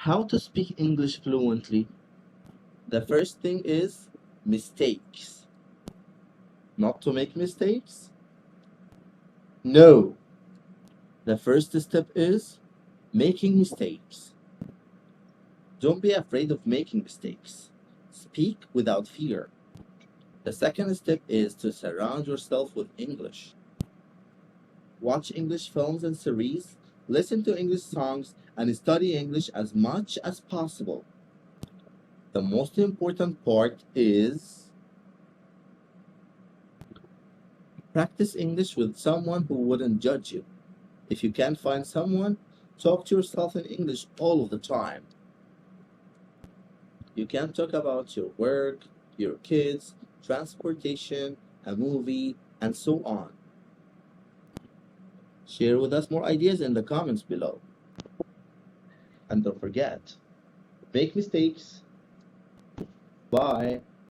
How to speak English fluently? The first thing is mistakes. Not to make mistakes? No. The first step is making mistakes. Don't be afraid of making mistakes. Speak without fear. The second step is to surround yourself with English. Watch English films and series, listen to English songs, and study English as much as possible. The most important part is practice English with someone who wouldn't judge you. If you can't find someone, talk to yourself in English all of the time. You can talk about your work, your kids, transportation, a movie, and so on. Share with us more ideas in the comments below. And don't forget, make mistakes. Bye.